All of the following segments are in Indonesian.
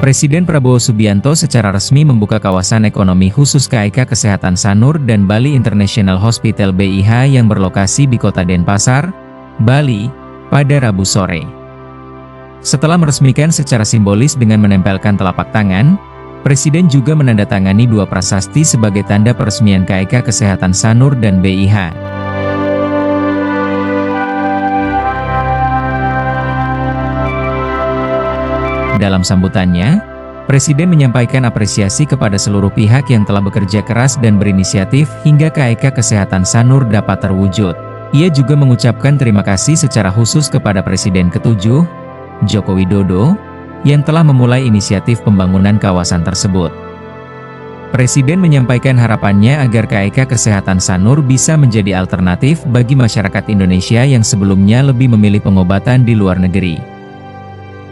Presiden Prabowo Subianto secara resmi membuka kawasan ekonomi khusus KAIK Kesehatan Sanur dan Bali International Hospital BIH yang berlokasi di Kota Denpasar, Bali, pada Rabu sore. Setelah meresmikan secara simbolis dengan menempelkan telapak tangan, Presiden juga menandatangani dua prasasti sebagai tanda peresmian KAIK Kesehatan Sanur dan BIH. Dalam sambutannya, Presiden menyampaikan apresiasi kepada seluruh pihak yang telah bekerja keras dan berinisiatif hingga KAIK Kesehatan Sanur dapat terwujud. Ia juga mengucapkan terima kasih secara khusus kepada Presiden ke-7, Joko Widodo, yang telah memulai inisiatif pembangunan kawasan tersebut. Presiden menyampaikan harapannya agar KAIK Kesehatan Sanur bisa menjadi alternatif bagi masyarakat Indonesia yang sebelumnya lebih memilih pengobatan di luar negeri.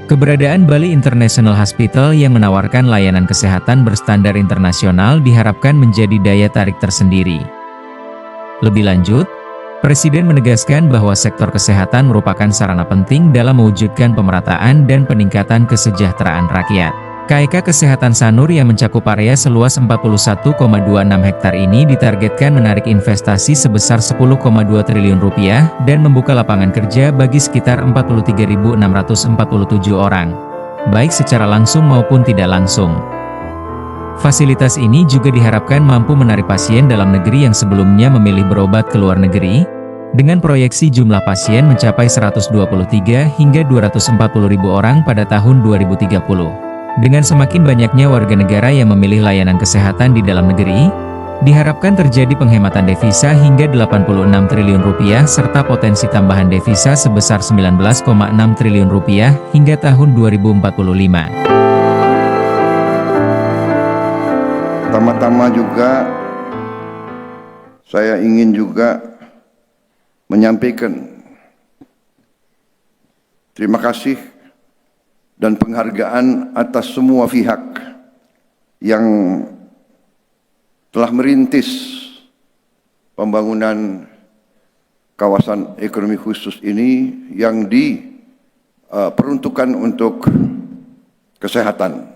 Keberadaan Bali International Hospital yang menawarkan layanan kesehatan berstandar internasional diharapkan menjadi daya tarik tersendiri. Lebih lanjut, Presiden menegaskan bahwa sektor kesehatan merupakan sarana penting dalam mewujudkan pemerataan dan peningkatan kesejahteraan rakyat. KAIK Kesehatan Sanur yang mencakup area seluas 41,26 hektar ini ditargetkan menarik investasi sebesar Rp10,2 triliun dan membuka lapangan kerja bagi sekitar 43.647 orang, baik secara langsung maupun tidak langsung. Fasilitas ini juga diharapkan mampu menarik pasien dalam negeri yang sebelumnya memilih berobat ke luar negeri, dengan proyeksi jumlah pasien mencapai 123 hingga 240.000 orang pada tahun 2030. Dengan semakin banyaknya warga negara yang memilih layanan kesehatan di dalam negeri, diharapkan terjadi penghematan devisa hingga Rp86 triliun serta potensi tambahan devisa sebesar Rp19,6 triliun hingga tahun 2045. Pertama-tama juga, saya ingin juga menyampaikan terima kasih dan penghargaan atas semua pihak yang telah merintis pembangunan kawasan ekonomi khusus ini yang diperuntukkan untuk kesehatan.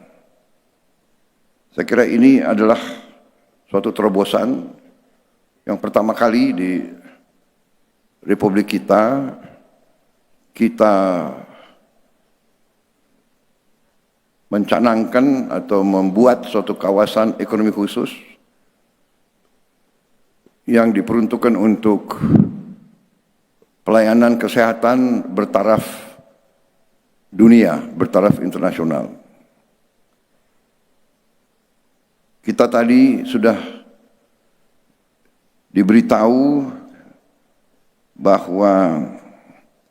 Saya kira ini adalah suatu terobosan yang pertama kali di Republik kita mencanangkan atau membuat suatu kawasan ekonomi khusus yang diperuntukkan untuk pelayanan kesehatan bertaraf dunia, bertaraf internasional. Kita tadi sudah diberitahu bahwa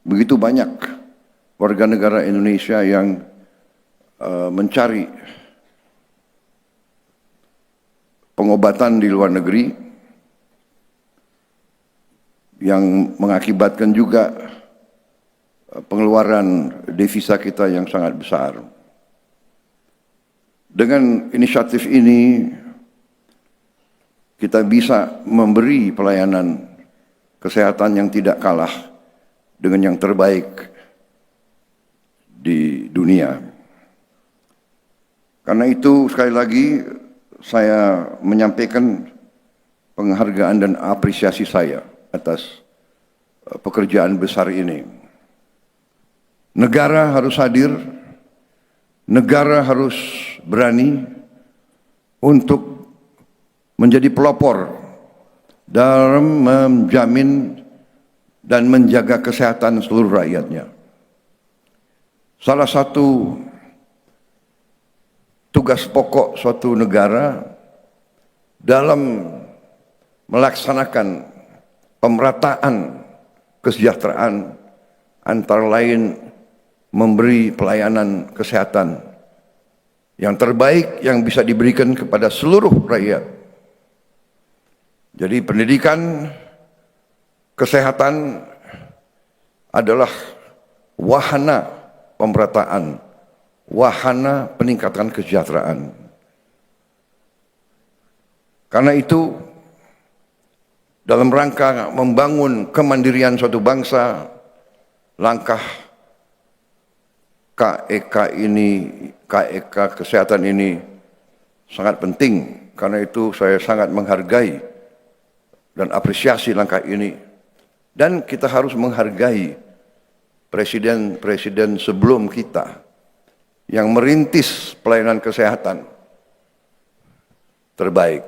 begitu banyak warga negara Indonesia yang mencari pengobatan di luar negeri yang mengakibatkan juga pengeluaran devisa kita yang sangat besar. Dengan inisiatif ini kita bisa memberi pelayanan kesehatan yang tidak kalah dengan yang terbaik di dunia. Karena itu sekali lagi saya menyampaikan penghargaan dan apresiasi saya atas pekerjaan besar ini. Negara harus hadir, negara harus berani untuk menjadi pelopor dalam menjamin dan menjaga kesehatan seluruh rakyatnya. Salah satu tugas pokok suatu negara dalam melaksanakan pemerataan kesejahteraan antara lain memberi pelayanan kesehatan yang terbaik yang bisa diberikan kepada seluruh rakyat. Jadi pendidikan kesehatan adalah wahana pemerataan, wahana peningkatan kesejahteraan. Karena itu, dalam rangka membangun kemandirian suatu bangsa, langkah KEK kesehatan ini sangat penting. Karena itu saya sangat menghargai dan apresiasi langkah ini. Dan kita harus menghargai presiden-presiden sebelum kita yang merintis pelayanan kesehatan terbaik.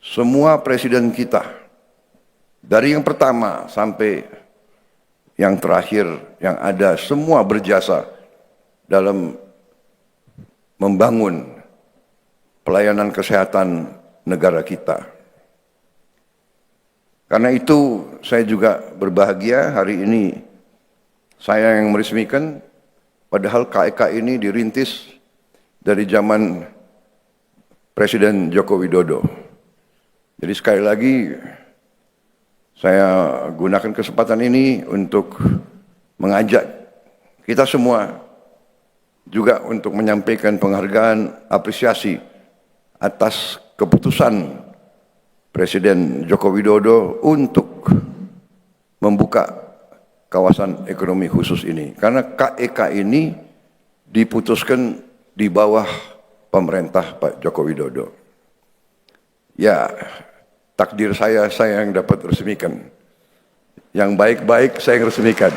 Semua presiden kita, dari yang pertama sampai yang terakhir yang ada, semua berjasa dalam membangun pelayanan kesehatan negara kita. Karena itu saya juga berbahagia hari ini saya yang meresmikan, padahal KEK ini dirintis dari zaman Presiden Joko Widodo. Jadi sekali lagi saya gunakan kesempatan ini untuk mengajak kita semua juga untuk menyampaikan penghargaan, apresiasi atas keputusan Presiden Joko Widodo untuk membuka kawasan ekonomi khusus ini. Karena KEK ini diputuskan di bawah pemerintah Pak Joko Widodo. Ya, takdir saya yang dapat resmikan. Yang baik-baik saya yang resmikan.